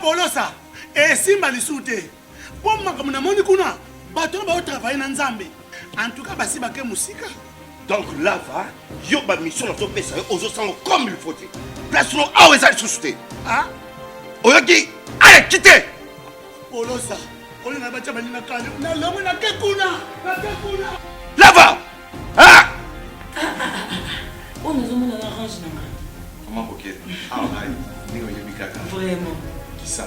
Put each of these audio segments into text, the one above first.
Polosa, et Simba Lissoute. Pour moi, comme on a kuna, bateau va travailler dans Zambé. En tout cas, basi baké musika. Donc là, va, yo ba mission dans ton pays, aux autres comme il faut. Place nous à où est-ce souté. Ah? Oyaki, allez, quittez. Polosa, on est là-bas, on est là, Là-bas. Ah! On nous a mis dans la range. Comment ok? Ah, vraiment. Qui ça?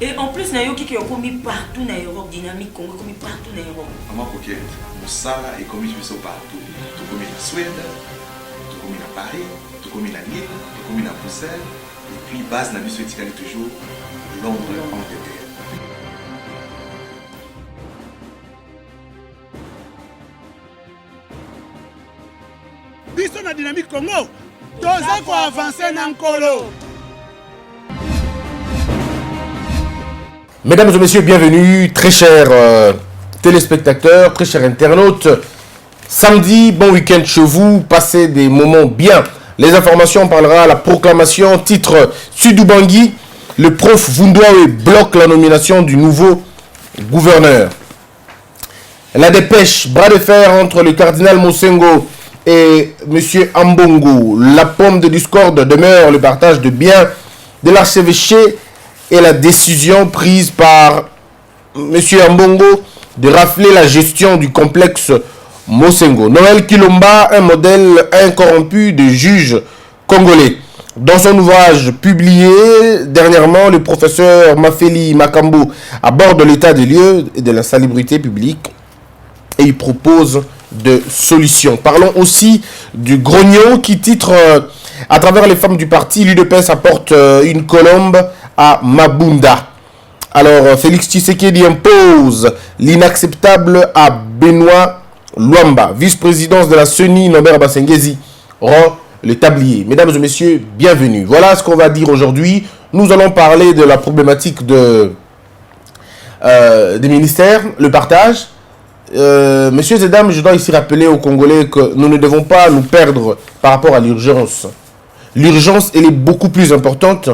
Et en plus, il y a qui ont commis partout dans l'Europe, dynamique, Congo, commis partout dans l'Europe. Comment ok? Moussala est commis partout. Tout commis en Suède, tout commis à Paris, tout commis à Lille, tout commis à Bruxelles. Et puis, base n'a vu toujours Londres, Angleterre. Biso na dynamique Congo, toza ko avancer na nkolo. Mesdames et messieurs, bienvenue, très chers téléspectateurs, très chers internautes. Samedi, bon week-end chez vous, passez des moments bien. Les informations, on parlera la proclamation, titre Sudubangui, le prof Vundoawe bloque la nomination du nouveau gouverneur. La dépêche, bras de fer entre le cardinal Mosengo et M. Ambongo. La pomme de discorde demeure le partage de biens de l'archevêché et la décision prise par M. Ambongo de rafler la gestion du complexe Mosengo. Noël Kilomba, un modèle incorrompu de juge congolais. Dans son ouvrage publié dernièrement, le professeur Mafeli Makambo aborde l'état des lieux et de la salubrité publique et il propose de solutions. Parlons aussi du grognon qui titre à travers les femmes du parti, l'UDPS apporte une colombe à Mabunda. Alors, Félix Tshisekedi impose l'inacceptable à Benoît Luamba, vice-présidence de la CENI, Norbert Basengezi, rend le tablier. Mesdames et messieurs, bienvenue. Voilà ce qu'on va dire aujourd'hui. Nous allons parler de la problématique des ministères, le partage. Messieurs et dames, je dois ici rappeler aux Congolais que nous ne devons pas nous perdre par rapport à l'urgence. L'urgence, elle est beaucoup plus importante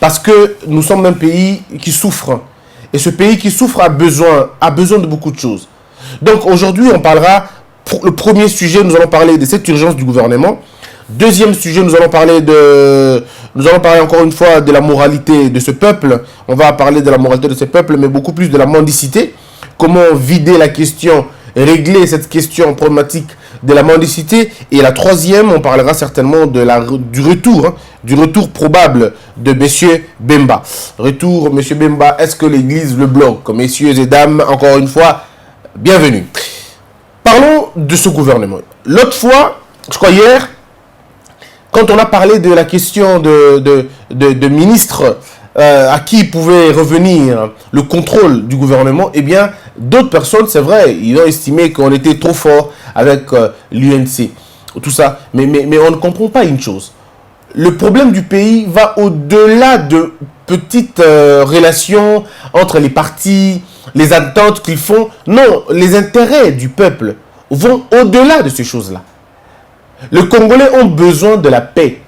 parce que nous sommes un pays qui souffre. Et ce pays qui souffre a besoin de beaucoup de choses. Donc aujourd'hui, on parlera, pour le premier sujet, nous allons parler de cette urgence du gouvernement. Deuxième sujet, nous allons parler encore une fois de la moralité de ce peuple. On va parler de la moralité de ce peuple, mais beaucoup plus de la mendicité. Comment vider la question, régler cette question problématique de la mendicité. Et la troisième, on parlera certainement du retour probable de M. Bemba. Retour, M. Bemba, est-ce que l'Église le bloque? Messieurs et dames, encore une fois, bienvenue. Parlons de ce gouvernement. L'autre fois, je crois hier, quand on a parlé de la question de ministre à qui pouvait revenir le contrôle du gouvernement, eh bien, d'autres personnes, c'est vrai, ils ont estimé qu'on était trop fort avec l'UNC, tout ça. Mais on ne comprend pas une chose. Le problème du pays va au-delà de petites relations entre les partis, les attentes qu'ils font. Non, les intérêts du peuple vont au-delà de ces choses-là. Les Congolais ont besoin de la paix.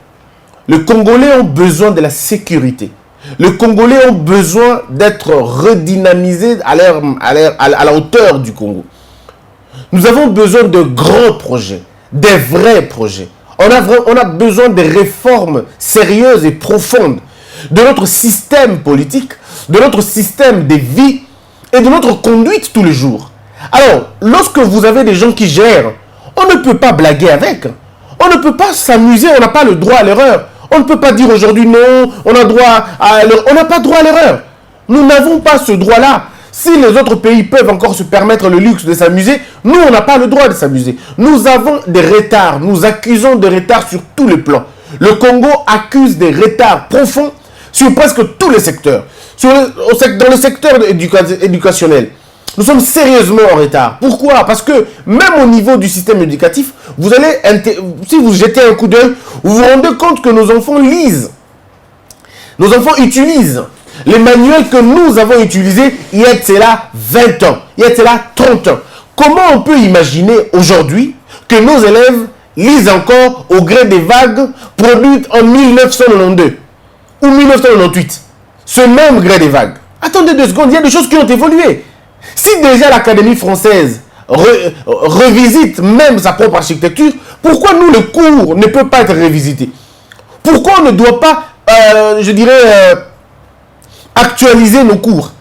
Les Congolais ont besoin de la sécurité. Les Congolais ont besoin d'être redynamisés à la hauteur du Congo. Nous avons besoin de grands projets, des vrais projets. On a besoin de réformes sérieuses et profondes de notre système politique, de notre système de vie et de notre conduite tous les jours. Alors, lorsque vous avez des gens qui gèrent, on ne peut pas blaguer avec. On ne peut pas s'amuser, on n'a pas le droit à l'erreur. On ne peut pas dire aujourd'hui non, on n'a pas droit à l'erreur. Nous n'avons pas ce droit-là. Si les autres pays peuvent encore se permettre le luxe de s'amuser, nous, on n'a pas le droit de s'amuser. Nous avons des retards, nous accusons des retards sur tous les plans. Le Congo accuse des retards profonds sur presque tous les secteurs. Dans le secteur éducationnel, nous sommes sérieusement en retard. Pourquoi? Parce que même au niveau du système éducatif, si vous jetez un coup d'œil, vous vous rendez compte que nos enfants lisent. Nos enfants utilisent les manuels que nous avons utilisés il y a de cela 20 ans, il y a de cela 30 ans. Comment on peut imaginer aujourd'hui que nos élèves lisent encore au gré des vagues produites en 1992 ou 1998? ce même gré des vagues. Attendez 2 secondes, il y a des choses qui ont évolué. Si déjà l'Académie française revisite même sa propre architecture, pourquoi nous, le cours ne peut pas être revisité? Pourquoi on ne doit pas, je dirais, actualiser nos cours?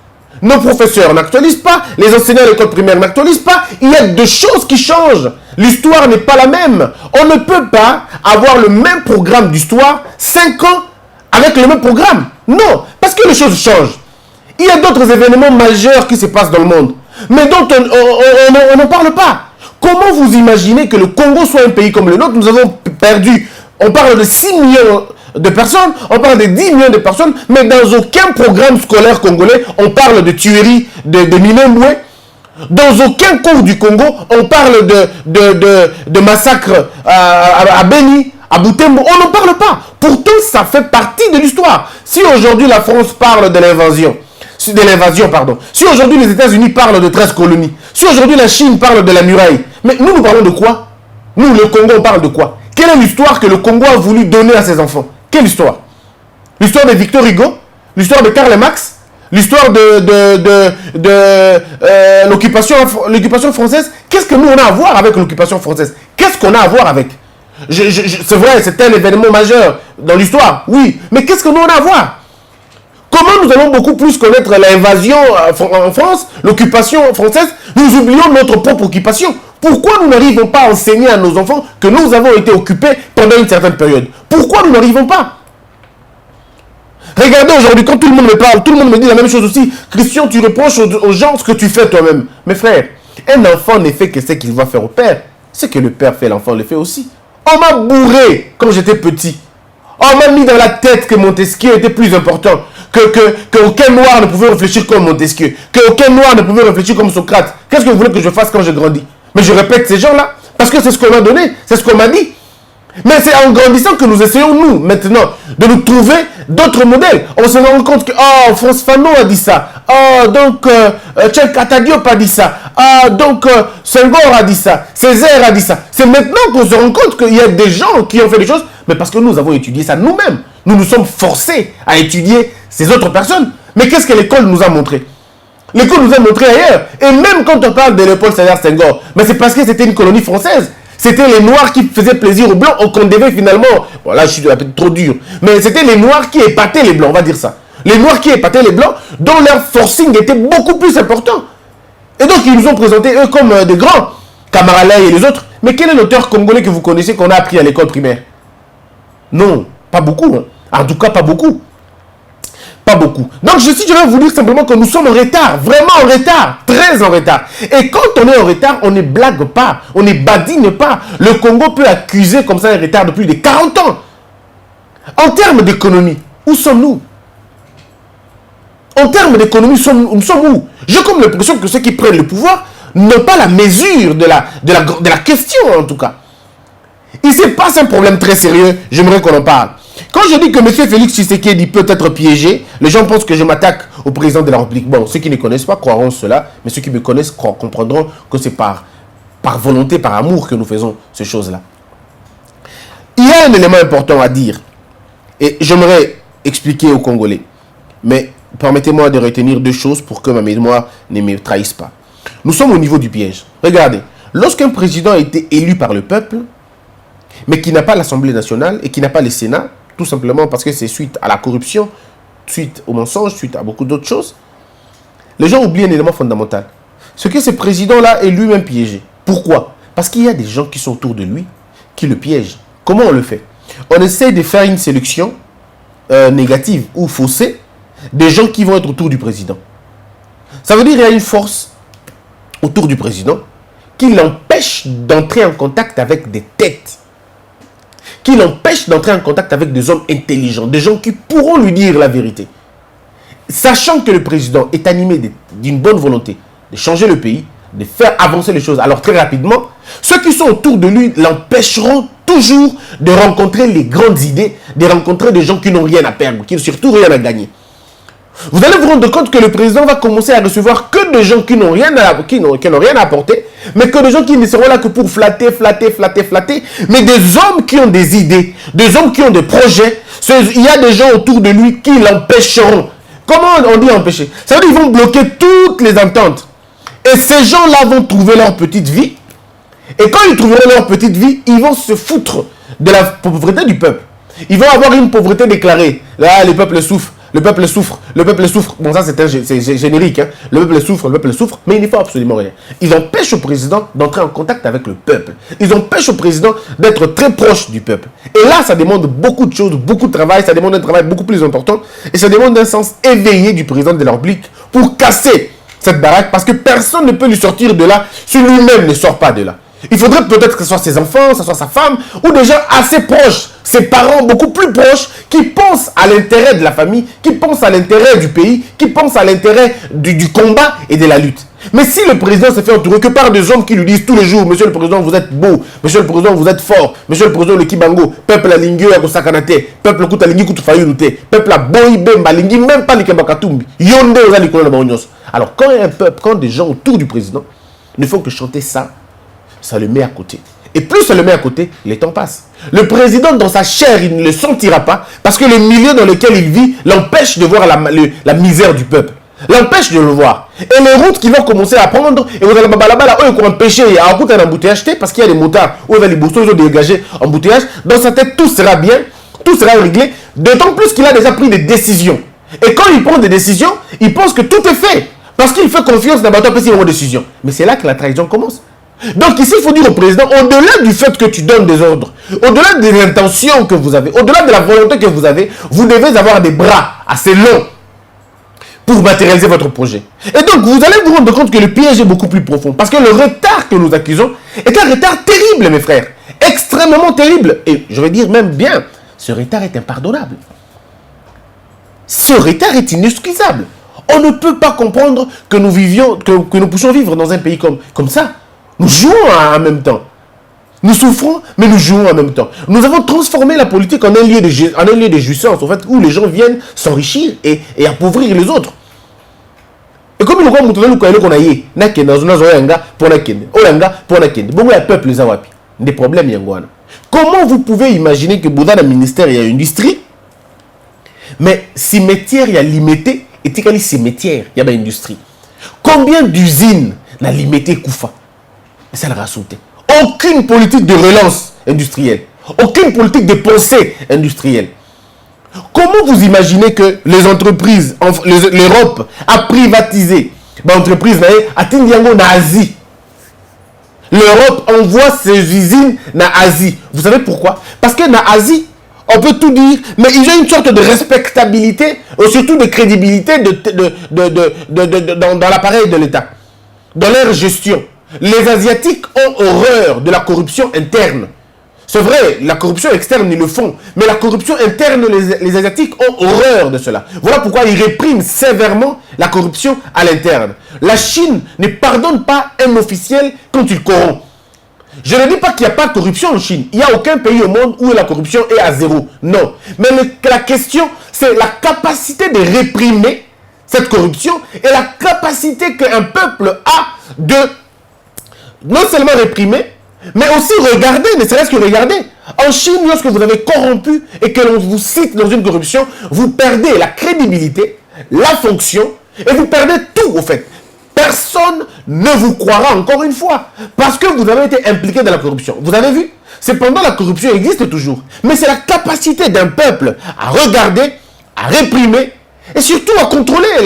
Nos professeurs n'actualisent pas, les enseignants de l'école primaire n'actualisent pas. Il y a des choses qui changent. L'histoire n'est pas la même. On ne peut pas avoir le même programme d'histoire 5 ans avec le même programme. Non, parce que les choses changent. Il y a d'autres événements majeurs qui se passent dans le monde, mais dont on n'en parle pas. Comment vous imaginez que le Congo soit un pays comme le nôtre? Nous avons perdu, on parle de 6 millions de personnes, on parle de 10 millions de personnes, mais dans aucun programme scolaire congolais, on parle de tuerie de Minembwe. Dans aucun cours du Congo, on parle de massacres à Beni, à Butembo. On n'en parle pas. Pourtant, ça fait partie de l'histoire. Si aujourd'hui la France parle de l'invasion, si aujourd'hui les États-Unis parlent de 13 colonies, si aujourd'hui la Chine parle de la muraille, mais nous parlons de quoi? Nous, le Congo, on parle de quoi? Quelle est l'histoire que le Congo a voulu donner à ses enfants? Quelle histoire? L'histoire de Victor Hugo? L'histoire de Karl Marx? L'histoire de l'occupation française? Qu'est-ce que nous on a à voir avec l'occupation française? Qu'est-ce qu'on a à voir avec? C'est vrai, c'est un événement majeur dans l'histoire, oui, mais qu'est-ce que nous on a à voir? Comment nous allons beaucoup plus connaître l'invasion en France, l'occupation française? Nous oublions notre propre occupation. Pourquoi nous n'arrivons pas à enseigner à nos enfants que nous avons été occupés pendant une certaine période? Pourquoi nous n'arrivons pas? Regardez aujourd'hui, quand tout le monde me parle, tout le monde me dit la même chose aussi. Christian, tu reproches aux gens ce que tu fais toi-même. Mes frères, un enfant ne fait que ce qu'il va faire au père. Ce que le père fait, l'enfant le fait aussi. On m'a bourré quand j'étais petit. On m'a mis dans la tête que Montesquieu était plus important. Qu'aucun noir ne pouvait réfléchir comme Montesquieu. Qu'aucun noir ne pouvait réfléchir comme Socrate. Qu'est-ce que vous voulez que je fasse quand je grandis? Mais je répète ces gens-là. Parce que c'est ce qu'on m'a donné. C'est ce qu'on m'a dit. Mais c'est en grandissant que nous essayons, nous, maintenant, de nous trouver d'autres modèles. On se rend compte que, oh, Frantz Fanon a dit ça. Oh, donc, Cheikh Anta Diop a dit ça. Ah, donc, Senghor a dit ça. Césaire a dit ça. C'est maintenant qu'on se rend compte qu'il y a des gens qui ont fait des choses, mais parce que nous avons étudié ça nous-mêmes. Nous nous sommes forcés à étudier ces autres personnes. Mais qu'est-ce que l'école nous a montré? L'école nous a montré ailleurs. Et même quand on parle de Léopold Sédar Senghor, mais c'est parce que c'était une colonie française. C'était les Noirs qui faisaient plaisir aux Blancs, qu'on devait finalement... Bon, là, je suis peut-être trop dur. Mais c'était les Noirs qui épataient les Blancs, on va dire ça. Les Noirs qui épataient les Blancs, dont leur forcing était beaucoup plus important. Et donc, ils nous ont présenté, eux, comme des grands. Camara Lay et les autres. Mais quel est l'auteur congolais que vous connaissez qu'on a appris à l'école primaire? Non, pas beaucoup. Hein. En tout cas, pas beaucoup. Pas beaucoup. Donc, je vais vous dire simplement que nous sommes en retard. Vraiment en retard. Très en retard. Et quand on est en retard, on ne blague pas. On ne badine pas. Le Congo peut accuser comme ça un retard de plus de 40 ans. En termes d'économie, où sommes-nous? En termes d'économie, nous sommes où? J'ai comme l'impression que ceux qui prennent le pouvoir n'ont pas la mesure de la question, en tout cas. Il se passe un problème très sérieux. J'aimerais qu'on en parle. Quand je dis que M. Félix Tshisekedi peut être piégé, les gens pensent que je m'attaque au président de la République. Bon, ceux qui ne connaissent pas croiront cela, mais ceux qui me connaissent comprendront que c'est par volonté, par amour que nous faisons ces choses-là. Il y a un élément important à dire, et j'aimerais expliquer aux Congolais, mais permettez-moi de retenir 2 choses pour que ma mémoire ne me trahisse pas. Nous sommes au niveau du piège. Regardez, lorsqu'un président a été élu par le peuple, mais qui n'a pas l'Assemblée nationale et qui n'a pas le Sénat, tout simplement parce que c'est suite à la corruption, suite au mensonge, suite à beaucoup d'autres choses, les gens oublient un élément fondamental. Ce que ce président-là est lui-même piégé. Pourquoi? Parce qu'il y a des gens qui sont autour de lui, qui le piègent. Comment on le fait? On essaie de faire une sélection négative ou faussée des gens qui vont être autour du président. Ça veut dire qu'il y a une force autour du président qui l'empêche d'entrer en contact avec des têtes, qui l'empêche d'entrer en contact avec des hommes intelligents, des gens qui pourront lui dire la vérité. Sachant que le président est animé d'une bonne volonté de changer le pays, de faire avancer les choses, alors très rapidement, ceux qui sont autour de lui l'empêcheront toujours de rencontrer les grandes idées, de rencontrer des gens qui n'ont rien à perdre, qui n'ont surtout rien à gagner. Vous allez vous rendre compte que le président va commencer à recevoir que des gens qui n'ont rien à apporter, mais que des gens qui ne seront là que pour flatter, mais des hommes qui ont des idées, des hommes qui ont des projets. Il y a des gens autour de lui qui l'empêcheront. Comment on dit empêcher? Ça veut dire qu'ils vont bloquer toutes les ententes. Et ces gens-là vont trouver leur petite vie. Et quand ils trouveront leur petite vie, ils vont se foutre de la pauvreté du peuple. Ils vont avoir une pauvreté déclarée. Là, le peuple souffre, le peuple souffre, le peuple souffre. Bon, ça, c'est générique. Hein. Le peuple souffre, mais il ne faut absolument rien. Ils empêchent au président d'entrer en contact avec le peuple. Ils empêchent au président d'être très proche du peuple. Et là, ça demande beaucoup de choses, beaucoup de travail. Ça demande un travail beaucoup plus important. Et ça demande un sens éveillé du président de la République pour casser cette baraque. Parce que personne ne peut lui sortir de là si lui-même ne sort pas de là. Il faudrait peut-être que ce soit ses enfants, que ce soit sa femme, ou des gens assez proches, ses parents beaucoup plus proches, qui pensent à l'intérêt de la famille, qui pensent à l'intérêt du pays, qui pensent à l'intérêt du combat et de la lutte. Mais si le président se fait entourer que par des hommes qui lui disent tous les jours, monsieur le président, vous êtes beau, monsieur le président, vous êtes fort, monsieur le président, le Kibango, peuple a lingio ya kosakanate, peuple kuta lingi kutu fayunute, peuple a boy bemba lingi, même pas likembakatumbi, yonde oza likolo na baonyos. Alors quand un peuple, quand des gens autour du président ne font que chanter ça, ça le met à côté. Et plus ça le met à côté, le temps passe. Le président, dans sa chair, il ne le sentira pas parce que le milieu dans lequel il vit l'empêche de voir la misère du peuple. L'empêche de le voir. Et les routes qui vont commencer à prendre, et vous allez là-bas, eux, qui ont empêché à route un embouteillage, parce qu'il y a des motards, où les bourseaux, ils ont dégagé embouteillage. Dans sa tête, tout sera bien, tout sera réglé. D'autant plus qu'il a déjà pris des décisions. Et quand il prend des décisions, il pense que tout est fait. Parce qu'il fait confiance dans bateau, parce qu'il a une décision. Mais c'est là que la trahison commence. Donc ici, il faut dire au président, au-delà du fait que tu donnes des ordres, au-delà des intentions que vous avez, au-delà de la volonté que vous avez, vous devez avoir des bras assez longs pour matérialiser votre projet. Et donc, vous allez vous rendre compte que le piège est beaucoup plus profond. Parce que le retard que nous accusons est un retard terrible, mes frères. Extrêmement terrible. Et je vais dire même bien, ce retard est impardonnable. Ce retard est inexcusable. On ne peut pas comprendre que nous vivions, que nous puissions vivre dans un pays comme ça. Nous jouons en même temps. Nous souffrons, mais nous jouons en même temps. Nous avons transformé la politique en un lieu de jouissance, en fait, où les gens viennent s'enrichir et appauvrir les autres. Et comme nous avons dit, peuple des problèmes. Comment vous pouvez imaginer que dans le ministère, il y a une industrie, mais cimetière, il y a limité, et tikali cimetière, il y a une industrie. Combien d'usines n'a limité Koufa? Ça l'a sauté. Aucune politique de relance industrielle. Aucune politique de pensée industrielle. Comment vous imaginez que les entreprises, l'Europe a privatisé l'entreprise à Tindiango en Asie? L'Europe envoie ses usines en Asie. Vous savez pourquoi? Parce que en Asie, on peut tout dire, mais ils ont une sorte de respectabilité, et surtout de crédibilité dans l'appareil de l'État, dans leur gestion. Les Asiatiques ont horreur de la corruption interne. C'est vrai, la corruption externe, ils le font. Mais la corruption interne, les Asiatiques ont horreur de cela. Voilà pourquoi ils répriment sévèrement la corruption à l'interne. La Chine ne pardonne pas un officiel quand il corrompt. Je ne dis pas qu'il n'y a pas de corruption en Chine. Il n'y a aucun pays au monde où la corruption est à zéro. Non. Mais la question, c'est la capacité de réprimer cette corruption et la capacité qu'un peuple a de non seulement réprimer, mais aussi regarder, ne serait-ce que regarder. En Chine, lorsque vous avez corrompu et que l'on vous cite dans une corruption, vous perdez la crédibilité, la fonction, et vous perdez tout, au fait. Personne ne vous croira encore une fois, parce que vous avez été impliqué dans la corruption. Vous avez vu? Cependant, la corruption existe toujours. Mais c'est la capacité d'un peuple à regarder, à réprimer, et surtout à contrôler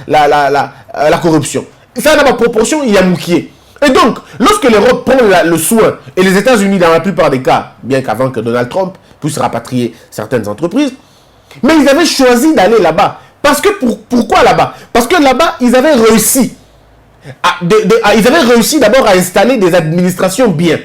la corruption. Ça, dans ma proportion, il y a mouquier. Et donc, lorsque l'Europe prend le soin, et les États-Unis dans la plupart des cas, bien qu'avant que Donald Trump puisse rapatrier certaines entreprises, mais ils avaient choisi d'aller là-bas. Parce que, pourquoi là-bas? Parce que là-bas, ils avaient réussi. Ils avaient réussi d'abord à installer des administrations bien,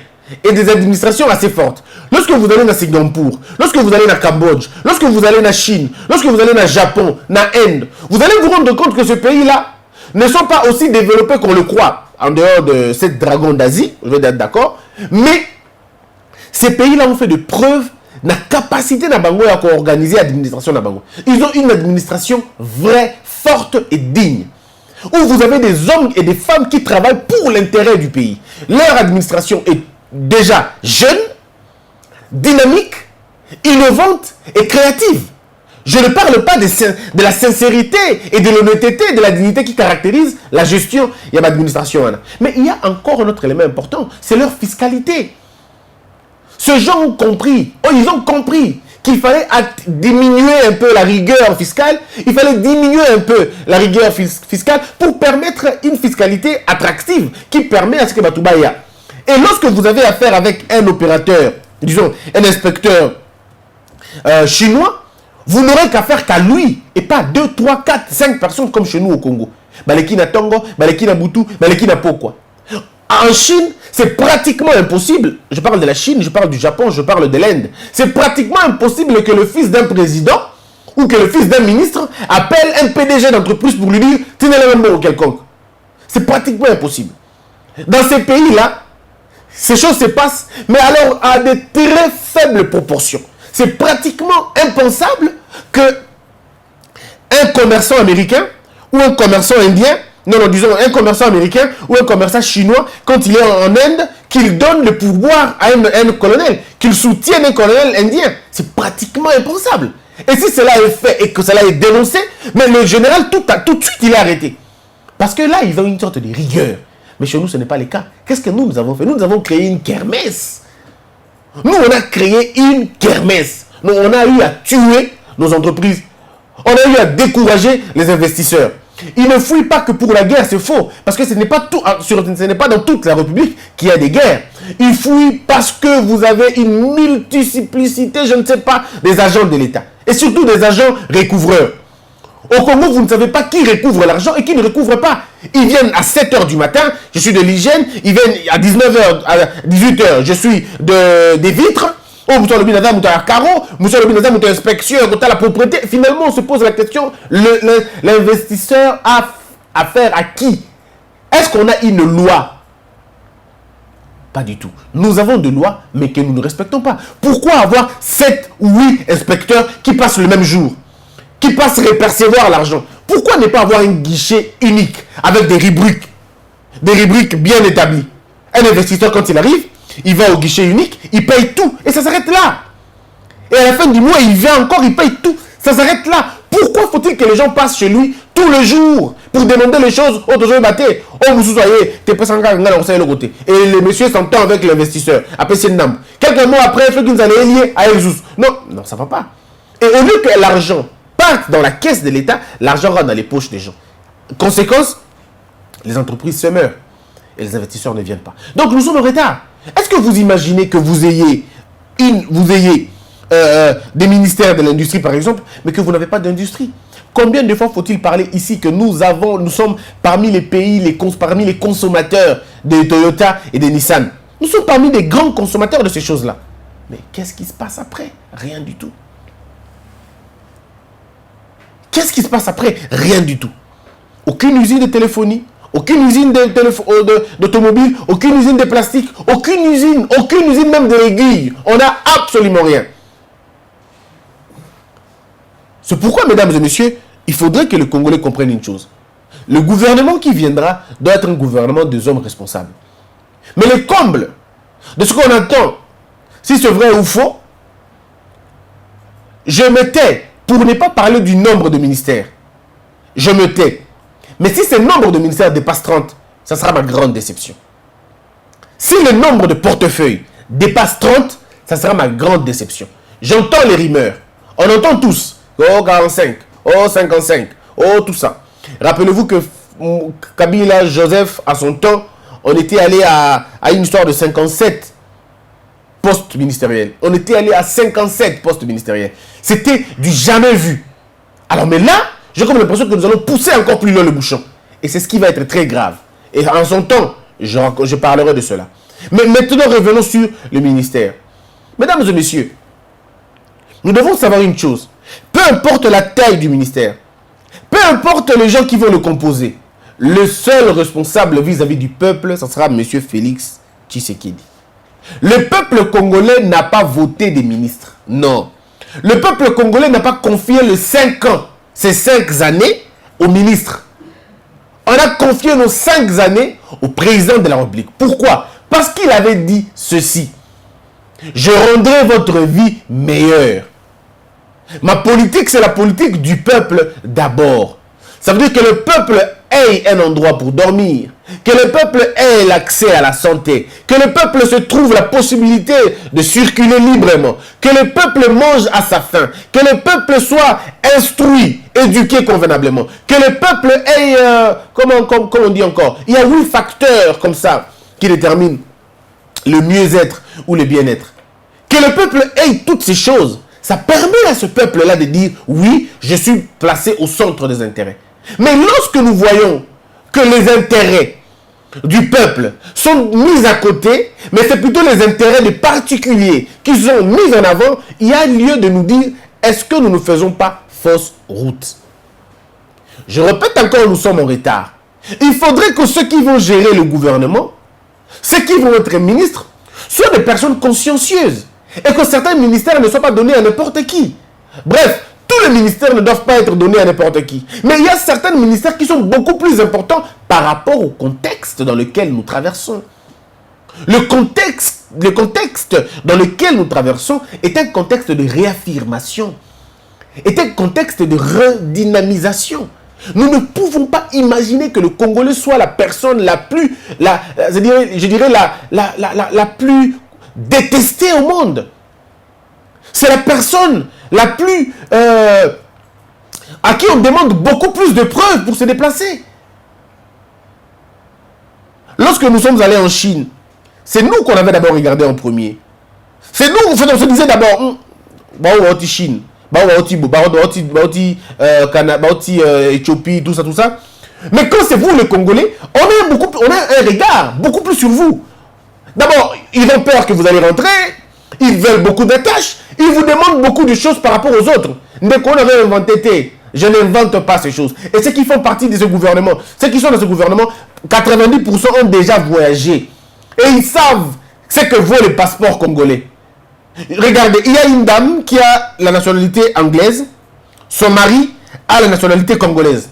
et des administrations assez fortes. Lorsque vous allez dans Singapour, lorsque vous allez dans Cambodge, lorsque vous allez dans Chine, lorsque vous allez dans Japon, dans Inde, vous allez vous rendre compte que ce pays-là ne sont pas aussi développés qu'on le croit. En dehors de cette dragon d'Asie, je vais être d'accord, mais ces pays-là ont fait de preuves de la capacité de Bango à organiser l'administration de Bango. Ils ont une administration vraie, forte et digne, où vous avez des hommes et des femmes qui travaillent pour l'intérêt du pays. Leur administration est déjà jeune, dynamique, innovante et créative. Je ne parle pas de la sincérité et de l'honnêteté, de la dignité qui caractérise la gestion de l'administration. Mais il y a encore un autre élément important, c'est leur fiscalité. Ces gens ont compris, ils ont compris qu'il fallait diminuer un peu la rigueur fiscale, il fallait diminuer un peu la rigueur fiscale pour permettre une fiscalité attractive qui permet à ce que Batoubaya. Et lorsque vous avez affaire avec un opérateur, disons un inspecteur chinois, vous n'aurez qu'à faire qu'à lui et pas 2, 3, 4, 5 personnes comme chez nous au Congo. Balekina Tongo, Balekina Boutou, Balekina Pokwa. En Chine, c'est pratiquement impossible. Je parle de la Chine, je parle du Japon, je parle de l'Inde. C'est pratiquement impossible que le fils d'un président ou que le fils d'un ministre appelle un PDG d'entreprise pour lui dire « tu n'es le même mot quelconque ». C'est pratiquement impossible. Dans ces pays-là, ces choses se passent, mais alors à de très faibles proportions. C'est pratiquement impensable que un commerçant américain ou un commerçant indien, disons un commerçant américain ou un commerçant chinois, quand il est en Inde, qu'il donne le pouvoir à un colonel, qu'il soutienne un colonel indien. C'est pratiquement impensable. Et si cela est fait et que cela est dénoncé, mais le général, tout de suite, il est arrêté. Parce que là, ils ont une sorte de rigueur. Mais chez nous, ce n'est pas le cas. Qu'est-ce que nous avons fait? Nous avons créé une kermesse. Nous, on a créé une kermesse. Nous, on a eu à tuer nos entreprises. On a eu à décourager les investisseurs. Ils ne fouillent pas que pour la guerre, c'est faux. Parce que ce n'est pas dans toute la République qu'il y a des guerres. Ils fouillent parce que vous avez une multiplicité, je ne sais pas, des agents de l'État. Et surtout des agents recouvreurs. Au Congo, vous ne savez pas qui recouvre l'argent et qui ne recouvre pas. Ils viennent à 7 h du matin, je suis de l'hygiène. Ils viennent à 19 h, à 18 h, je suis des vitres. Oh, monsieur le ministre, vous avez un carreau. Monsieur le ministre, vous avez inspection, vous avez la propriété. Finalement, on se pose la question, l'investisseur a affaire à qui? Est-ce qu'on a une loi? Pas du tout. Nous avons des lois, mais que nous ne respectons pas. Pourquoi avoir 7 ou 8 inspecteurs qui passent le même jour? Qui passent répercevoir l'argent? Pourquoi ne pas avoir un guichet unique avec des rubriques bien établies? Un investisseur, quand il arrive, il va au guichet unique, il paye tout et ça s'arrête là. Et à la fin du mois, il vient encore, il paye tout. Ça s'arrête là. Pourquoi faut-il que les gens passent chez lui tous les jours pour demander les choses? Oh, vous soyez, t'es pas sans le côté. Et le monsieur s'entend avec l'investisseur. Après, c'est Nam. Quelques mois après, il faut qu'ils allaient lier à Elzous. Non, ça va pas. Et au lieu que l'argent parte dans la caisse de l'État, l'argent rentre dans les poches des gens. Conséquence, les entreprises se meurent et les investisseurs ne viennent pas. Donc nous sommes en retard. Est-ce que vous imaginez que vous ayez des ministères de l'industrie par exemple, mais que vous n'avez pas d'industrie? Combien de fois faut-il parler ici que nous sommes parmi les pays, parmi les consommateurs de Toyota et de Nissan? Nous sommes parmi les grands consommateurs de ces choses-là. Mais qu'est-ce qui se passe après? Rien du tout. Qu'est-ce qui se passe après? Rien du tout. Aucune usine de téléphonie, aucune usine d'automobile, aucune usine de plastique, aucune usine même de aiguilles. On n'a absolument rien. C'est pourquoi, mesdames et messieurs, il faudrait que les Congolais comprennent une chose. Le gouvernement qui viendra doit être un gouvernement des hommes responsables. Mais le comble de ce qu'on entend, si c'est vrai ou faux, je me tais pour ne pas parler du nombre de ministères. Je me tais. Mais si ce nombre de ministères dépasse 30, ça sera ma grande déception. Si le nombre de portefeuilles dépasse 30, ça sera ma grande déception. J'entends les rumeurs. On entend tous. Oh 45, oh 55, oh tout ça. Rappelez-vous que Kabila Joseph, à son temps, on était allé à une histoire de 57 postes ministériels. On était allé à 57 postes ministériels. C'était du jamais vu. Alors mais là, j'ai comme l'impression que nous allons pousser encore plus loin le bouchon. Et c'est ce qui va être très grave. Et en son temps, je parlerai de cela. Mais maintenant, revenons sur le ministère. Mesdames et messieurs, nous devons savoir une chose. Peu importe la taille du ministère, peu importe les gens qui vont le composer, le seul responsable vis-à-vis du peuple, ce sera M. Félix Tshisekedi. Le peuple congolais n'a pas voté des ministres. Non. Le peuple congolais n'a pas confié les 5 ans, ces 5 années, aux ministres. On a confié nos 5 années au président de la République. Pourquoi? Parce qu'il avait dit ceci. Je rendrai votre vie meilleure. Ma politique, c'est la politique du peuple d'abord. Ça veut dire que le peuple ait un endroit pour dormir, que le peuple ait l'accès à la santé, que le peuple se trouve la possibilité de circuler librement, que le peuple mange à sa faim, que le peuple soit instruit, éduqué convenablement, que le peuple ait, comment on dit encore, il y a 8 facteurs comme ça qui déterminent le mieux-être ou le bien-être. Que le peuple ait toutes ces choses, ça permet à ce peuple-là de dire, oui, je suis placé au centre des intérêts. Mais lorsque nous voyons que les intérêts du peuple sont mis à côté, mais c'est plutôt les intérêts des particuliers qui sont mis en avant, il y a lieu de nous dire, est-ce que nous ne faisons pas fausse route? Je répète encore, nous sommes en retard. Il faudrait que ceux qui vont gérer le gouvernement, ceux qui vont être ministres, soient des personnes consciencieuses. Et que certains ministères ne soient pas donnés à n'importe qui. Bref, tous les ministères ne doivent pas être donnés à n'importe qui. Mais il y a certains ministères qui sont beaucoup plus importants par rapport au contexte dans lequel nous traversons. Le contexte dans lequel nous traversons est un contexte de réaffirmation, est un contexte de redynamisation. Nous ne pouvons pas imaginer que le Congolais soit la personne la plus, je dirais la plus détestée au monde. C'est la personne la plus à qui on demande beaucoup plus de preuves pour se déplacer. Lorsque nous sommes allés en Chine, c'est nous qu'on avait d'abord regardé en premier. C'est nous, on se disait d'abord, Chine, Éthiopie, tout ça. Mais quand c'est vous, les Congolais, on a un regard beaucoup plus sur vous. D'abord, ils ont peur que vous allez rentrer, ils veulent beaucoup de tâches, ils vous demandent beaucoup de choses par rapport aux autres. Dès qu'on avait inventé, je n'invente pas ces choses. Et ceux qui font partie de ce gouvernement, ceux qui sont dans ce gouvernement, 90% ont déjà voyagé. Et ils savent ce que vaut le passeport congolais. Regardez, il y a une dame qui a la nationalité anglaise, son mari a la nationalité congolaise.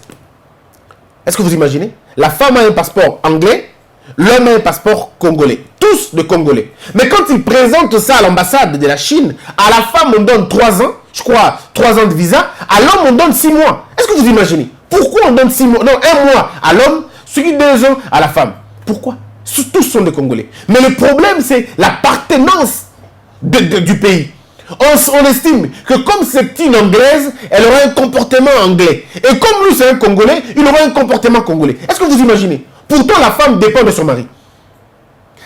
Est-ce que vous imaginez? La femme a un passeport anglais, l'homme a un passeport congolais. Tous de Congolais. Mais quand ils présentent ça à l'ambassade de la Chine, à la femme on donne 3 ans, je crois 3 ans de visa, à l'homme on donne 6 mois. Est-ce que vous imaginez? Pourquoi on donne 6 mois? Non, 1 mois à l'homme, suivi 2 ans à la femme. Pourquoi? Tous sont des Congolais. Mais le problème c'est l'appartenance du pays. On estime que comme c'est une Anglaise, elle aura un comportement anglais. Et comme lui c'est un Congolais, il aura un comportement congolais. Est-ce que vous imaginez? Pourtant la femme dépend de son mari.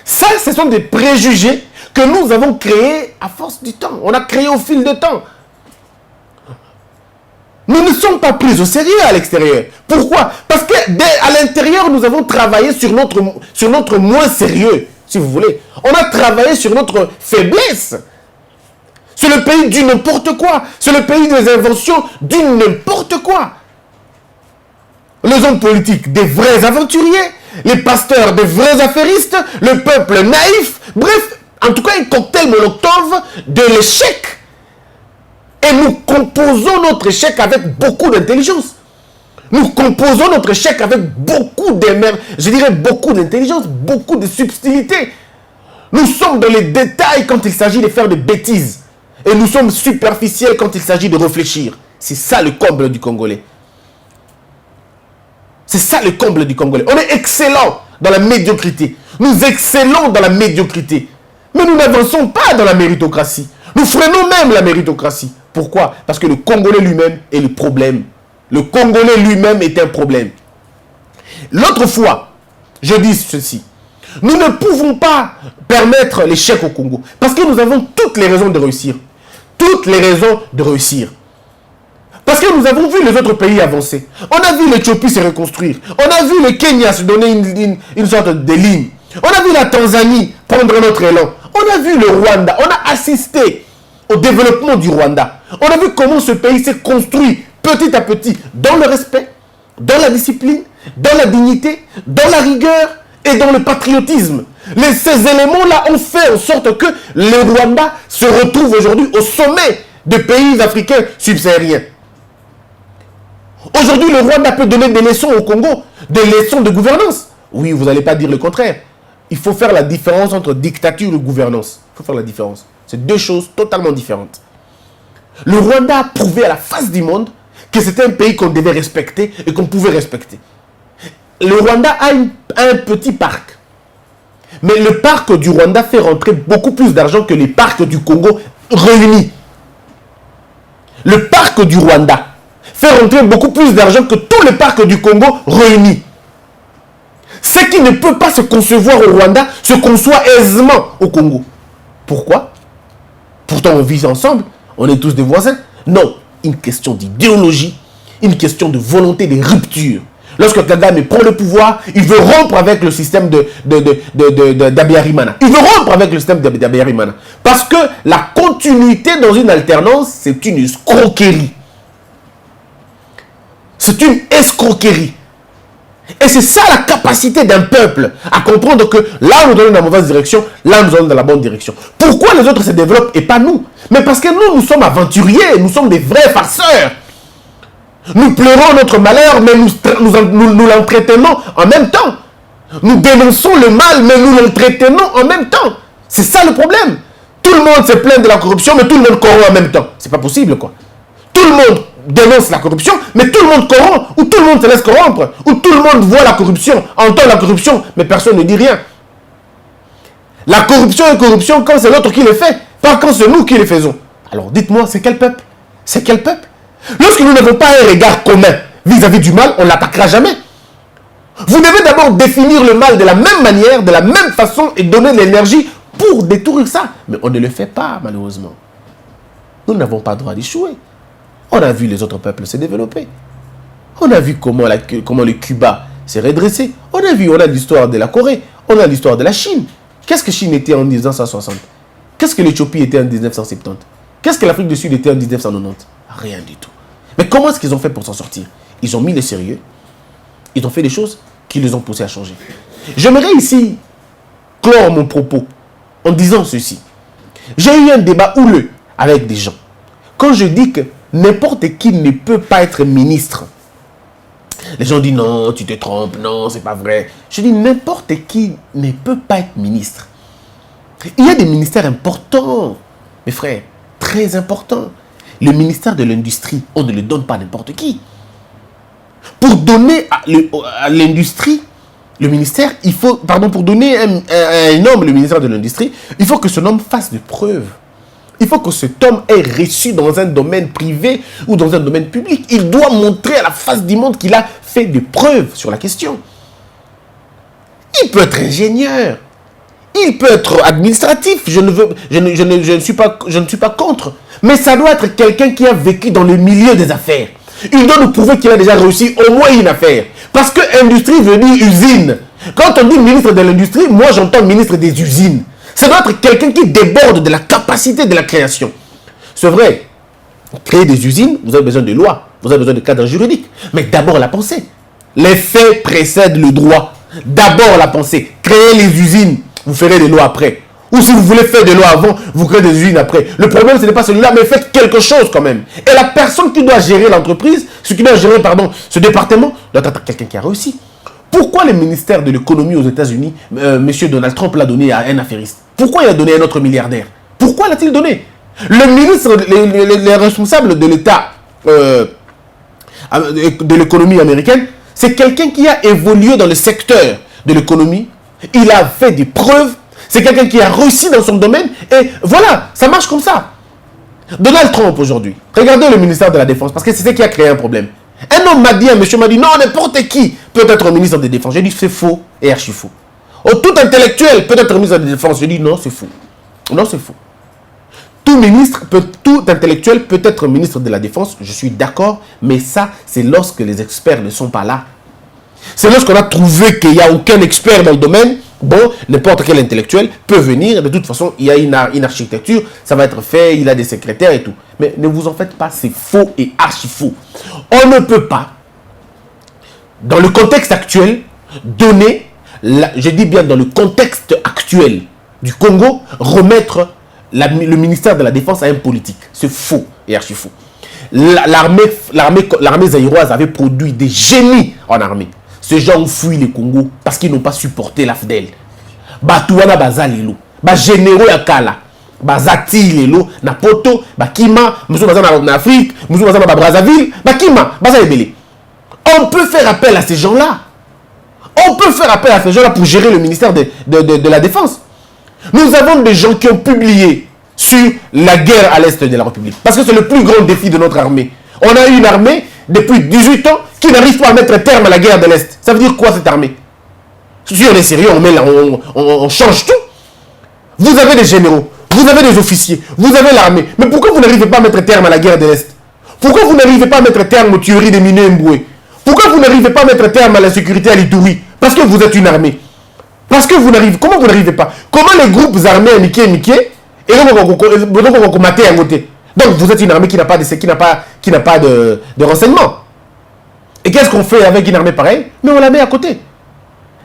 Ça, ce sont des préjugés que nous avons créés à force du temps. On a créé au fil du temps. Nous ne sommes pas pris au sérieux à l'extérieur. Pourquoi? Parce qu'à l'intérieur, nous avons travaillé sur notre moins sérieux, si vous voulez. On a travaillé sur notre faiblesse. C'est le pays du n'importe quoi. C'est le pays des inventions du n'importe quoi. Les hommes politiques, des vrais aventuriers. Les pasteurs, des vrais affairistes. Le peuple naïf. Bref, en tout cas, un cocktail molotov de l'échec. Et nous composons notre échec avec beaucoup d'intelligence. Nous composons notre échec avec beaucoup d'intelligence, beaucoup de subtilité. Nous sommes dans les détails quand il s'agit de faire des bêtises. Et nous sommes superficiels quand il s'agit de réfléchir. C'est ça le comble du Congolais. C'est ça le comble du Congolais. On est excellent dans la médiocrité. Nous excellons dans la médiocrité. Mais nous n'avançons pas dans la méritocratie. Nous freinons même la méritocratie. Pourquoi? Parce que le Congolais lui-même est le problème. Le Congolais lui-même est un problème. L'autre fois, je dis ceci. Nous ne pouvons pas permettre l'échec au Congo. Parce que nous avons toutes les raisons de réussir. Toutes les raisons de réussir. Parce que nous avons vu les autres pays avancer. On a vu l'Éthiopie se reconstruire. On a vu le Kenya se donner une sorte de ligne. On a vu la Tanzanie prendre notre élan. On a vu le Rwanda. On a assisté au développement du Rwanda. On a vu comment ce pays s'est construit petit à petit dans le respect, dans la discipline, dans la dignité, dans la rigueur et dans le patriotisme. Ces éléments-là ont fait en sorte que le Rwanda se retrouve aujourd'hui au sommet des pays africains subsahariens. Aujourd'hui, le Rwanda peut donner des leçons au Congo, des leçons de gouvernance. Oui, vous n'allez pas dire le contraire. Il faut faire la différence entre dictature et gouvernance. Il faut faire la différence. C'est deux choses totalement différentes. Le Rwanda a prouvé à la face du monde que c'était un pays qu'on devait respecter et qu'on pouvait respecter. Le Rwanda a un petit parc. Mais le parc du Rwanda fait rentrer beaucoup plus d'argent que les parcs du Congo réunis. Le parc du Rwanda fait rentrer beaucoup plus d'argent que tous les parcs du Congo réunis. Ce qui ne peut pas se concevoir au Rwanda se conçoit aisément au Congo. Pourquoi? Pourtant on vit ensemble, on est tous des voisins. Non, une question d'idéologie, une question de volonté de rupture. Lorsque Kagame prend le pouvoir, il veut rompre avec le système d'Abiyarimana. Il veut rompre avec le système d'Abiyarimana. Parce que la continuité dans une alternance, c'est une escroquerie. C'est une escroquerie. Et c'est ça la capacité d'un peuple à comprendre que là, nous allons dans la mauvaise direction, là, nous allons dans la bonne direction. Pourquoi les autres se développent et pas nous? Mais parce que nous sommes aventuriers, nous sommes des vrais farceurs. Nous pleurons notre malheur, mais nous l'entretenons en même temps. Nous dénonçons le mal, mais nous l'entretenons en même temps. C'est ça le problème. Tout le monde se plaint de la corruption, mais tout le monde corrompt en même temps. C'est pas possible, quoi. Tout le monde dénonce la corruption, mais tout le monde corrompt, ou tout le monde se laisse corrompre, ou tout le monde voit la corruption, entend la corruption, mais personne ne dit rien. La corruption est corruption quand c'est l'autre qui le fait, pas quand c'est nous qui le faisons. Alors dites-moi, c'est quel peuple? C'est quel peuple? Lorsque nous n'avons pas un regard commun vis-à-vis du mal, on ne l'attaquera jamais. Vous devez d'abord définir le mal de la même manière, de la même façon et donner l'énergie pour détruire ça. Mais on ne le fait pas, malheureusement. Nous n'avons pas le droit d'échouer. On a vu les autres peuples se développer. On a vu comment le Cuba s'est redressé. On a l'histoire de la Corée. On a l'histoire de la Chine. Qu'est-ce que Chine était en 1960? Qu'est-ce que l'Éthiopie était en 1970? Qu'est-ce que l'Afrique du Sud était en 1990? Rien du tout. Mais comment est-ce qu'ils ont fait pour s'en sortir? Ils ont mis le sérieux. Ils ont fait des choses qui les ont poussés à changer. J'aimerais ici clore mon propos en disant ceci. J'ai eu un débat houleux avec des gens. Quand je dis que n'importe qui ne peut pas être ministre, les gens disent non, tu te trompes, non, c'est pas vrai. Je dis n'importe qui ne peut pas être ministre. Il y a des ministères importants, mes frères, très importants. Le ministère de l'Industrie, on ne le donne pas à n'importe qui. Pour donner à l'industrie, le ministère, il faut, pour donner un homme, le ministère de l'Industrie, il faut que ce homme fasse des preuves. Il faut que cet homme ait reçu dans un domaine privé ou dans un domaine public. Il doit montrer à la face du monde qu'il a fait des preuves sur la question. Il peut être ingénieur. Il peut être administratif. Je ne suis pas contre. Mais ça doit être quelqu'un qui a vécu dans le milieu des affaires. Il doit nous prouver qu'il a déjà réussi au moins une affaire. Parce que industrie veut dire usine. Quand on dit ministre de l'Industrie, moi j'entends ministre des usines. Ça doit être quelqu'un qui déborde de la capacité de la création. C'est vrai, créer des usines, vous avez besoin de lois, vous avez besoin de cadres juridiques. Mais d'abord la pensée. Les faits précèdent le droit. D'abord la pensée. Créez les usines, vous ferez des lois après. Ou si vous voulez faire des lois avant, vous créez des usines après. Le problème, ce n'est pas celui-là, mais faites quelque chose quand même. Et la personne qui doit gérer l'entreprise, ce ce département, doit être quelqu'un qui a réussi. Pourquoi le ministère de l'économie aux États-Unis, M. Donald Trump l'a donné à un affairiste? Pourquoi il a donné à un autre milliardaire? Pourquoi l'a-t-il donné? Le ministre, les responsables de l'État de l'économie américaine, c'est quelqu'un qui a évolué dans le secteur de l'économie. Il a fait des preuves. C'est quelqu'un qui a réussi dans son domaine. Et voilà, ça marche comme ça. Donald Trump aujourd'hui, regardez le ministère de la Défense, parce que c'est ce qui a créé un problème. Un homme m'a dit, un monsieur m'a dit, non, n'importe qui peut être ministre de la Défense. J'ai dit, c'est faux et archi faux. Oh, tout intellectuel peut être ministre de la Défense. J'ai dit, non, c'est faux. Non, c'est faux. Tout intellectuel peut être ministre de la Défense, je suis d'accord, mais ça, c'est lorsque les experts ne sont pas là. C'est lorsqu'on a trouvé qu'il n'y a aucun expert dans le domaine. Bon, n'importe quel intellectuel peut venir. De toute façon, il y a une architecture, ça va être fait, il a des secrétaires et tout. Mais ne vous en faites pas, c'est faux et archi faux. On ne peut pas, dans le contexte actuel, donner, je dis bien dans le contexte actuel du Congo, remettre le ministère de la Défense à un politique. C'est faux et archi faux. L'armée zaïroise avait produit des génies en armée. Ces gens ont fui le Congo parce qu'ils n'ont pas supporté l'AFDEL. Batouana bazalelo. Ba généraux yakala. bazati lelo na poto bakima musu baza na Afrique musu baza na Brazzaville bakima baza ebele. On peut faire appel à ces gens-là. On peut faire appel à ces gens-là pour gérer le ministère de la Défense. Nous avons des gens qui ont publié sur la guerre à l'est de la République. Parce que c'est le plus grand défi de notre armée. On a une armée depuis 18 ans qui n'arrive pas à mettre terme à la guerre de l'Est. Ça veut dire quoi cette armée? Si on est sérieux, on change tout. Vous avez des généraux, vous avez des officiers, vous avez l'armée. Mais pourquoi vous n'arrivez pas à mettre terme à la guerre de l'Est? Pourquoi vous n'arrivez pas à mettre terme aux tueries des minés Mboué? Pourquoi vous n'arrivez pas à mettre terme à la sécurité à l'Ituri? Parce que vous êtes une armée. Parce que vous n'arrivez... Comment vous n'arrivez pas? Comment les groupes armés et Mickey et donc maté à côté? Donc vous êtes une armée qui n'a pas de renseignements. Et qu'est-ce qu'on fait avec une armée pareille? Mais on la met à côté.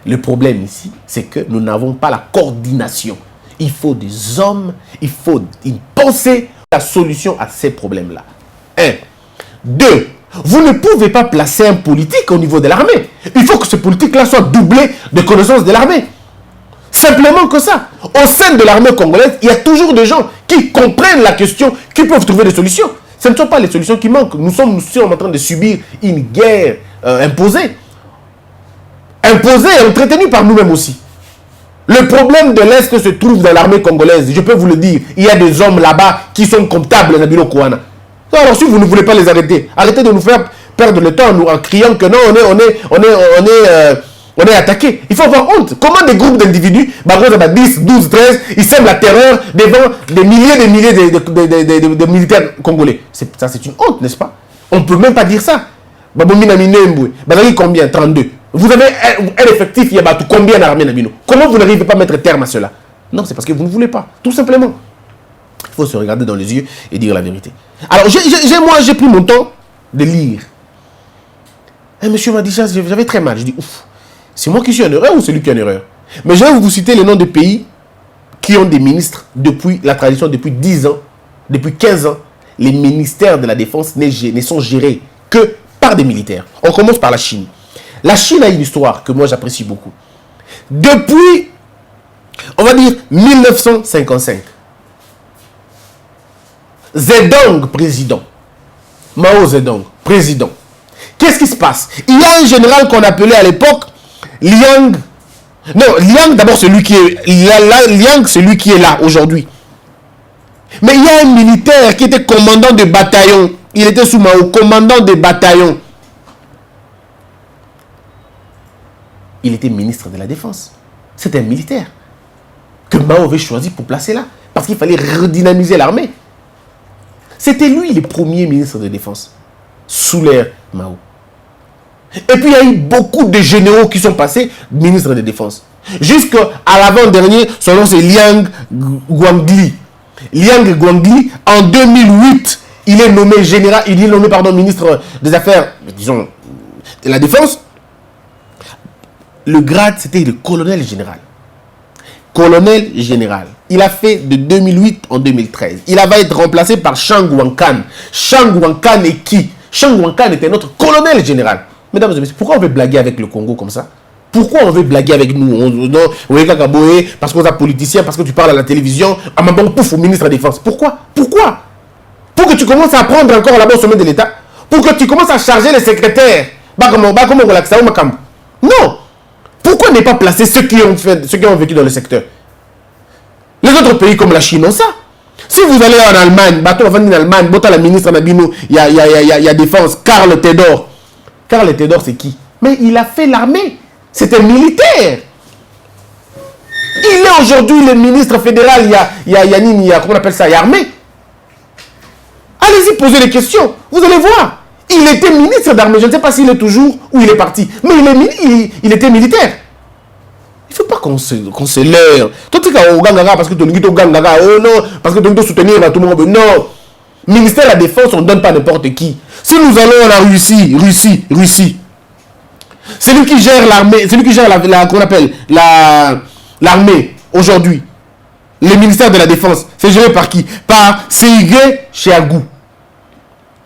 Le problème ici, c'est que nous n'avons pas la coordination. Il faut des hommes, il faut une pensée, la solution à ces problèmes-là. 1. 2. Vous ne pouvez pas placer un politique au niveau de l'armée. Il faut que ce politique-là soit doublé de connaissances de l'armée. Simplement que ça. Au sein de l'armée congolaise, il y a toujours des gens qui comprennent la question, qui peuvent trouver des solutions. Ce ne sont pas les solutions qui manquent. Nous sommes en train de subir une guerre imposée. Imposée et entretenue par nous-mêmes aussi. Le problème de l'Est se trouve dans l'armée congolaise. Je peux vous le dire. Il y a des hommes là-bas qui sont comptables dans Bilo Kouana. Alors si vous ne voulez pas les arrêter, arrêtez de nous faire perdre le temps en criant que non, on est attaqué. Il faut avoir honte. Comment des groupes d'individus, 10, 12, 13, ils sèment la terreur devant des milliers de militaires congolais? Ça, c'est une honte, n'est-ce pas? On ne peut même pas dire ça. Combien? 32. Vous avez un effectif, il y a combien d'armées Nabino? Comment vous n'arrivez pas à mettre terme à cela? Non, c'est parce que vous ne voulez pas. Tout simplement. Il faut se regarder dans les yeux et dire la vérité. Alors, moi, j'ai pris mon temps de lire. Un monsieur m'a dit ça, j'avais très mal. Je dis, ouf, c'est moi qui suis en erreur ou c'est lui qui est en erreur? Mais je vais vous citer les noms de pays qui ont des ministres depuis la tradition, depuis 10 ans, depuis 15 ans. Les ministères de la Défense ne sont gérés que par des militaires. On commence par la Chine. La Chine a une histoire que moi j'apprécie beaucoup. Depuis, on va dire, 1955. Zedong, président. Mao Zedong, président. Qu'est-ce qui se passe? Il y a un général qu'on appelait à l'époque Liang. Non, Liang, d'abord, c'est lui qui est... Liang, c'est lui qui est là aujourd'hui. Mais il y a un militaire qui était commandant de bataillon. Il était sous Mao, commandant de bataillon. Il était ministre de la Défense. C'est un militaire que Mao avait choisi pour placer là. Parce qu'il fallait redynamiser l'armée. C'était lui le premier ministre de Défense. Sous l'ère Mao. Et puis il y a eu beaucoup de généraux qui sont passés ministres de Défense. Jusqu'à l'avant-dernier, son nom c'est Liang Guangli. Liang Guangli, en 2008, il est nommé ministre des Affaires, disons, de la Défense. Le grade, c'était le colonel général. Colonel général. Il a fait de 2008 en 2013. Il va être remplacé par Shang Wankan. Shang Wankan est qui? Shang Wankan était notre colonel général. Mesdames et messieurs, pourquoi on veut blaguer avec le Congo comme ça? Pourquoi on veut blaguer avec nous? Parce qu'on est politicien, parce que tu parles à la télévision. Ah, mais bon, pouf, au ministre de la Défense. Pourquoi? Pourquoi? Pour que tu commences à apprendre encore là-bas au sommet de l'État? Pour que tu commences à charger les secrétaires? Non! Pourquoi ne pas placer ceux qui ont vécu dans le secteur? Les autres pays comme la Chine ont ça. Si vous allez en Allemagne, la ministre Nabino, il y a défense, Karl Tedor. Karl Tedor, c'est qui? Mais il a fait l'armée. C'est un militaire. Il est aujourd'hui le ministre fédéral. Il y a comment on appelle ça? Il y a armée. Allez-y, posez des questions. Vous allez voir. Il était ministre d'armée. Je ne sais pas s'il est toujours ou il est parti. Mais il était militaire. Il ne faut pas qu'on se leurre. Toi, tu es au Gangaga parce que tu es au Gangaga. Oh non, parce que tu dois soutenir tout le monde. Non. Ministère de la Défense, on ne donne pas n'importe qui. Si nous allons à la Russie. Celui qui gère l'armée, celui qui gère qu'on appelle l'armée aujourd'hui, le ministère de la Défense, c'est géré par qui? Par Sergei Shoigu.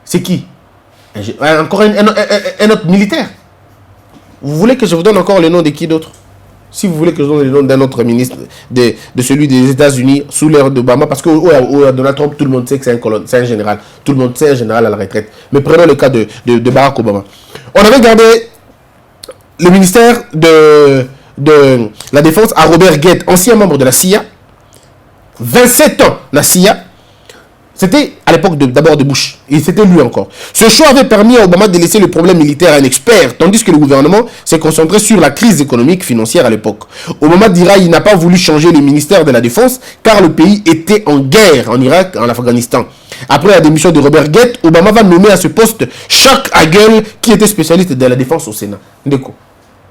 C'est qui? Encore un autre militaire. Vous voulez que je vous donne encore le nom de qui d'autre? Si vous voulez que je donne le nom d'un autre ministre, de celui des États-Unis sous l'ère d'Obama, parce que Donald Trump, tout le monde sait que c'est un général. Tout le monde sait un général à la retraite. Mais prenons le cas de Barack Obama. On avait gardé le ministère de la Défense à Robert Gates, ancien membre de la CIA. 27 ans, la CIA. C'était à l'époque d'abord de Bush. Et c'était lui encore. Ce choix avait permis à Obama de laisser le problème militaire à un expert, tandis que le gouvernement s'est concentré sur la crise économique financière à l'époque. Obama dira qu'il n'a pas voulu changer le ministère de la Défense car le pays était en guerre en Irak, en Afghanistan. Après la démission de Robert Gates, Obama va nommer à ce poste Chuck Hagel, qui était spécialiste de la défense au Sénat. Ndeko,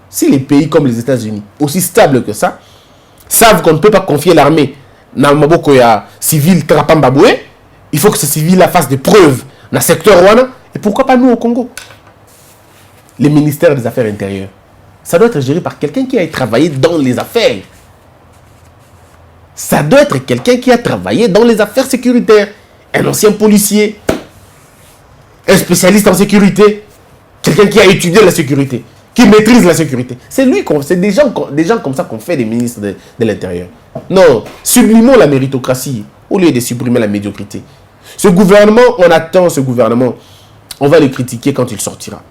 si les pays comme les États-Unis, aussi stables que ça, savent qu'on ne peut pas confier l'armée dans le maboko ya civil Trapambaboué, il faut que ces civils-là fassent des preuves dans le secteur Rwanda. Et pourquoi pas nous au Congo? Les ministères des Affaires intérieures, ça doit être géré par quelqu'un qui a travaillé dans les affaires. Ça doit être quelqu'un qui a travaillé dans les affaires sécuritaires. Un ancien policier, un spécialiste en sécurité, quelqu'un qui a étudié la sécurité, qui maîtrise la sécurité. C'est des gens comme ça qu'on fait des ministres de l'Intérieur. Non, sublimons la méritocratie au lieu de supprimer la médiocrité. Ce gouvernement, on attend ce gouvernement. On va le critiquer quand il sortira.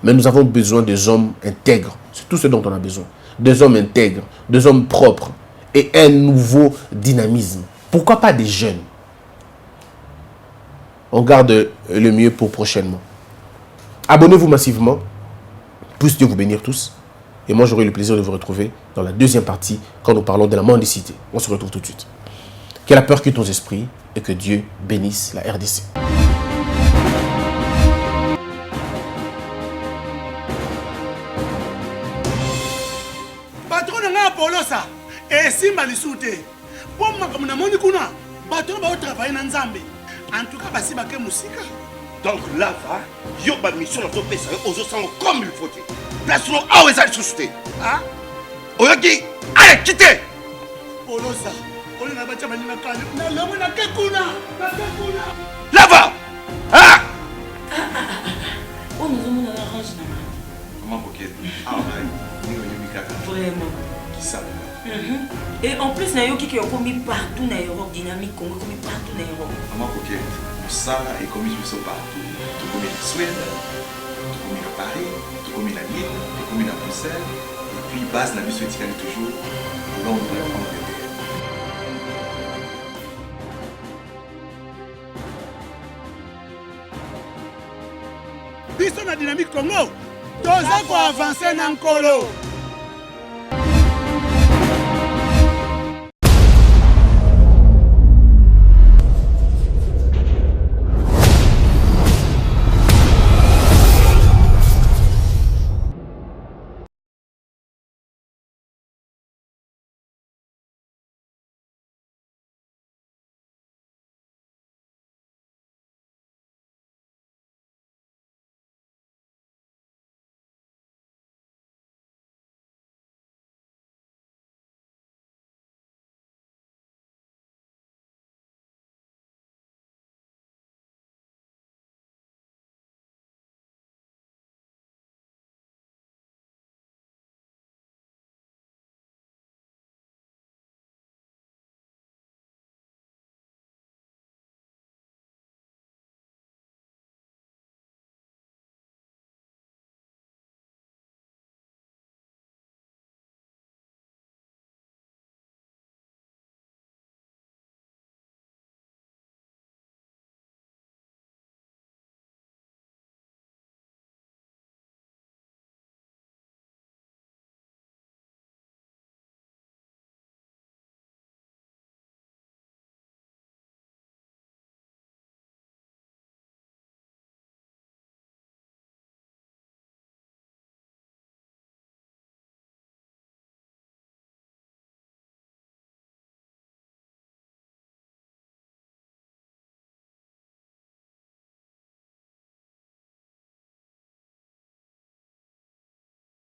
Mais nous avons besoin des hommes intègres. C'est tout ce dont on a besoin. Des hommes intègres, des hommes propres et un nouveau dynamisme. Pourquoi pas des jeunes? On garde le mieux pour prochainement. Abonnez-vous massivement. Puisse Dieu vous bénir tous. Et moi, j'aurai le plaisir de vous retrouver dans la deuxième partie quand nous parlons de la mendicité. On se retrouve tout de suite. Que la peur quitte nos esprits et que Dieu bénisse la RDC. Patron nga Polosa, esimba lisute. Pour makambo na moni kuna, bato ba travailler na Nzambe. En tout cas, basi bake musika. Donc là, yo ba mission na to pesa yo ozo sango comme il faut. Place no awe za susute. Ah? Oyoki, allez, quittez. Polosa, on na bacha bani na kale. Na lomo na kekuna, na kekuna. Là-bas. Ah! Oh, nous avons un orange na. Comment coquette? Ah ouais. Vraiment. Qui ça? Et en plus, na yo qui est commis partout na Europe, dynamique Congo commis partout na Europe. Comment coquette? Ça est commis partout. Tout comme en Suède, tout comme à Paris, tout comme à Lille, tout comme à Bruxelles. Et puis base la mission est toujours Londres, Angleterre. Biso na dynamique Congo, toza ko avancer na nkolo.